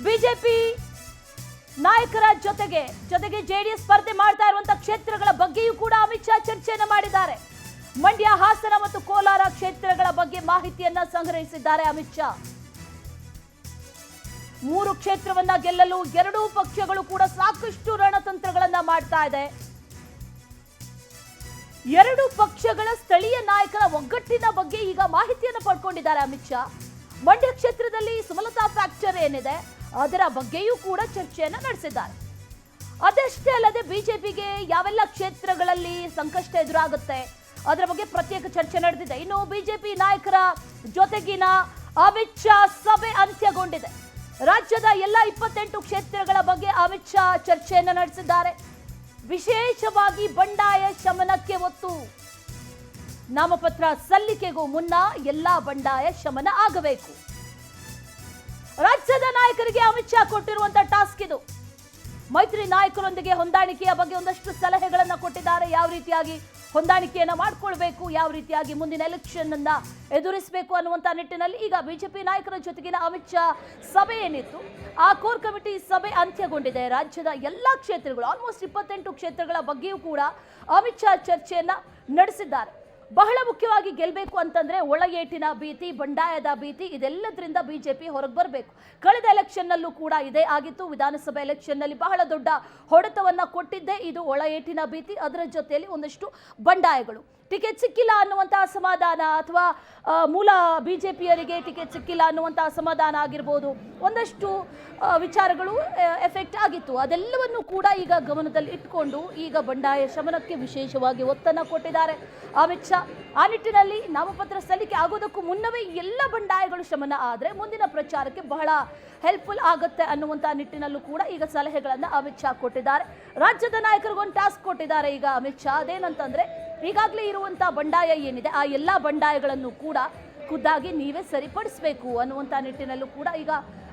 BJP ನಾಯಕರ ಜೊತೆಗೆ JDS ಸ್ಪರ್ಧೆ ಮಾಡ್ತಾ ಇರುವಂತಹ ಕ್ಷೇತ್ರಗಳ ಬಗ್ಗೆಯೂ ಕೂಡ ಅಮಿತ್ ಶಾ ಚರ್ಚೆಯನ್ನು ಮಾಡಿದ್ದಾರೆ. ಮಂಡ್ಯ, ಹಾಸನ ಮತ್ತು ಕೋಲಾರ ಕ್ಷೇತ್ರಗಳ ಬಗ್ಗೆ ಮಾಹಿತಿಯನ್ನ ಸಂಗ್ರಹಿಸಿದ್ದಾರೆ ಅಮಿತ್ ಶಾ. 3 ಕ್ಷೇತ್ರವನ್ನ ಗೆಲ್ಲಲು ಎರಡೂ ಪಕ್ಷಗಳು ಕೂಡ ಸಾಕಷ್ಟು ರಣತಂತ್ರಗಳನ್ನ ಮಾಡ್ತಾ ಇದೆ. ಎರಡು ಪಕ್ಷಗಳ ಸ್ಥಳೀಯ ನಾಯಕರ ಒಗ್ಗಟ್ಟಿನ ಬಗ್ಗೆ ಈಗ ಮಾಹಿತಿಯನ್ನು ಪಡ್ಕೊಂಡಿದ್ದಾರೆ ಅಮಿತ್ ಶಾ. ಮಂಡ್ಯ ಕ್ಷೇತ್ರದಲ್ಲಿ ಸುಮಲತಾ ಫ್ಯಾಕ್ಟರ್ ಏನಿದೆ ಅದರ ಬಗ್ಗೆಯೂ ಕೂಡ ಚರ್ಚೆಯನ್ನು ನಡೆಸಿದ್ದಾರೆ. ಅದಷ್ಟೇ ಅಲ್ಲದೆ ಬಿಜೆಪಿಗೆ ಯಾವೆಲ್ಲ ಕ್ಷೇತ್ರಗಳಲ್ಲಿ ಸಂಕಷ್ಟ ಎದುರಾಗುತ್ತೆ ಅದರ ಬಗ್ಗೆ ಪ್ರತ್ಯೇಕ ಚರ್ಚೆ ನಡೆದಿದೆ. ಇನ್ನು ಬಿಜೆಪಿ ನಾಯಕರ ಜೊತೆಗಿನ ಅಮಿತ್ ಶಾ ಸಭೆ ಅಂತ್ಯಗೊಂಡಿದೆ. ರಾಜ್ಯದ ಎಲ್ಲ 28 ಕ್ಷೇತ್ರಗಳ ಬಗ್ಗೆ ಅಮಿತ್ ಶಾ ಚರ್ಚೆಯನ್ನು ನಡೆಸಿದ್ದಾರೆ. ವಿಶೇಷವಾಗಿ ಬಂಡಾಯ ಶಮನಕ್ಕೆ ಒತ್ತು. ನಾಮಪತ್ರ ಸಲ್ಲಿಕೆಗೂ ಮುನ್ನ ಎಲ್ಲಾ ಬಂಡಾಯ ಶಮನ ಆಗಬೇಕು. ರಾಜ್ಯದ ನಾಯಕರಿಗೆ ಅಮಿತ್ ಶಾ ಕೊಟ್ಟಿರುವಂತಹ ಟಾಸ್ಕ್ ಇದು. ಮೈತ್ರಿ ನಾಯಕರೊಂದಿಗೆ ಹೊಂದಾಣಿಕೆಯ ಬಗ್ಗೆ ಒಂದಷ್ಟು ಸಲಹೆಗಳನ್ನ ಕೊಟ್ಟಿದ್ದಾರೆ. ಯಾವ ರೀತಿಯಾಗಿ ಹೊಂದಾಣಿಕೆಯನ್ನ ಮಾಡಿಕೊಳ್ಬೇಕು, ಯಾವ ರೀತಿಯಾಗಿ ಮುಂದಿನ ಎಲೆಕ್ಷನ್ ಅನ್ನ ಎದುರಿಸಬೇಕು ಅನ್ನುವಂತ ನಿಟ್ಟಿನಲ್ಲಿ ಈಗ ಬಿಜೆಪಿ ನಾಯಕರ ಜೊತೆಗಿನ ಅಮಿತ್ ಶಾ ಸಭೆ ಏನಿತ್ತು ಆ ಕೋರ್ ಕಮಿಟಿ ಸಭೆ ಅಂತ್ಯಗೊಂಡಿದೆ. ರಾಜ್ಯದ ಎಲ್ಲಾ ಕ್ಷೇತ್ರಗಳು ಆಲ್ಮೋಸ್ಟ್ 28 ಕ್ಷೇತ್ರಗಳ ಬಗ್ಗೆಯೂ ಕೂಡ ಅಮಿತ್ ಶಾ ಚರ್ಚೆಯನ್ನ ನಡೆಸಿದ್ದಾರೆ. ಬಹಳ ಮುಖ್ಯವಾಗಿ ಗೆಲ್ಲಬೇಕು ಅಂತಂದ್ರೆ ಒಳ ಏಟಿನ ಭೀತಿ, ಬಂಡಾಯದ ಭೀತಿ, ಇದೆಲ್ಲದರಿಂದ ಬಿಜೆಪಿ ಹೊರಗೆ ಬರಬೇಕು. ಕಳೆದ ಎಲೆಕ್ಷನ್ ನಲ್ಲೂ ಕೂಡ ಇದೇ ಆಗಿತ್ತು. ವಿಧಾನಸಭೆ ಎಲೆಕ್ಷನ್ ನಲ್ಲಿ ಬಹಳ ದೊಡ್ಡ ಹೊಡೆತವನ್ನ ಕೊಟ್ಟಿದ್ದೆ ಇದು ಒಳ ಏಟಿನ ಭೀತಿ. ಅದರ ಜೊತೆಯಲ್ಲಿ ಒಂದಷ್ಟು ಬಂಡಾಯಗಳು. ಟಿಕೆಟ್ ಸಿಕ್ಕಿಲ್ಲ ಅನ್ನುವಂತಹ ಅಸಮಾಧಾನ ಅಥವಾ ಮೂಲ ಬಿಜೆಪಿಯರಿಗೆ ಟಿಕೆಟ್ ಸಿಕ್ಕಿಲ್ಲ ಅನ್ನುವಂತಹ ಅಸಮಾಧಾನ ಆಗಿರ್ಬೋದು, ಒಂದಷ್ಟು ವಿಚಾರಗಳು ಎಫೆಕ್ಟ್ ಆಗಿತ್ತು. ಅದೆಲ್ಲವನ್ನು ಕೂಡ ಈಗ ಗಮನದಲ್ಲಿ ಇಟ್ಕೊಂಡು ಈಗ ಬಂಡಾಯ ಶಮನಕ್ಕೆ ವಿಶೇಷವಾಗಿ ಒತ್ತನ್ನು ಕೊಟ್ಟಿದ್ದಾರೆ ಅಮಿತ್ ಶಾ. ಆ ನಿಟ್ಟಿನಲ್ಲಿ ನಾಮಪತ್ರ ಸಲ್ಲಿಕೆ ಆಗೋದಕ್ಕೂ ಮುನ್ನವೇ ಎಲ್ಲ ಬಂಡಾಯಗಳು ಶಮನ ಆದರೆ ಮುಂದಿನ ಪ್ರಚಾರಕ್ಕೆ ಬಹಳ ಹೆಲ್ಪ್ಫುಲ್ ಆಗುತ್ತೆ ಅನ್ನುವಂಥ ನಿಟ್ಟಿನಲ್ಲೂ ಕೂಡ ಈಗ ಸಲಹೆಗಳನ್ನು ಅಮಿತ್ ಶಾ ಕೊಟ್ಟಿದ್ದಾರೆ. ರಾಜ್ಯದ ನಾಯಕರಿಗೊಂದು ಟಾಸ್ಕ್ ಕೊಟ್ಟಿದ್ದಾರೆ ಈಗ ಅಮಿತ್ ಶಾ. ಅದೇನಂತಂದ್ರೆ ಈಗಾಗಲೇ ಇರುವಂತಹ ಬಂಡಾಯ ಏನಿದೆ ಆ ಎಲ್ಲ ಬಂಡಾಯಗಳನ್ನು ಕೂಡ ಖುದ್ದಾಗಿ ನೀವೇ ಸರಿಪಡಿಸಬೇಕು ಅನ್ನುವಂಥ ನಿಟ್ಟಿನಲ್ಲೂ ಕೂಡ ಈಗ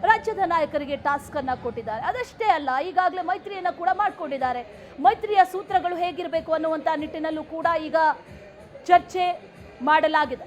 ರಾಜ್ಯದ ನಾಯಕರಿಗೆ ಟಾಸ್ಕ್ ಅನ್ನ ಕೊಟ್ಟಿದ್ದಾರೆ. ಅದಷ್ಟೇ ಅಲ್ಲ, ಈಗಾಗಲೇ ಮೈತ್ರಿಯನ್ನ ಕೂಡ ಮಾಡಿಕೊಂಡಿದ್ದಾರೆ. ಮೈತ್ರಿಯ ಸೂತ್ರಗಳು ಹೇಗಿರಬೇಕು ಅನ್ನುವಂಥ ನಿಟ್ಟಿನಲ್ಲೂ ಕೂಡ ಈಗ ಚರ್ಚೆ ಮಾಡಲಾಗಿದೆ.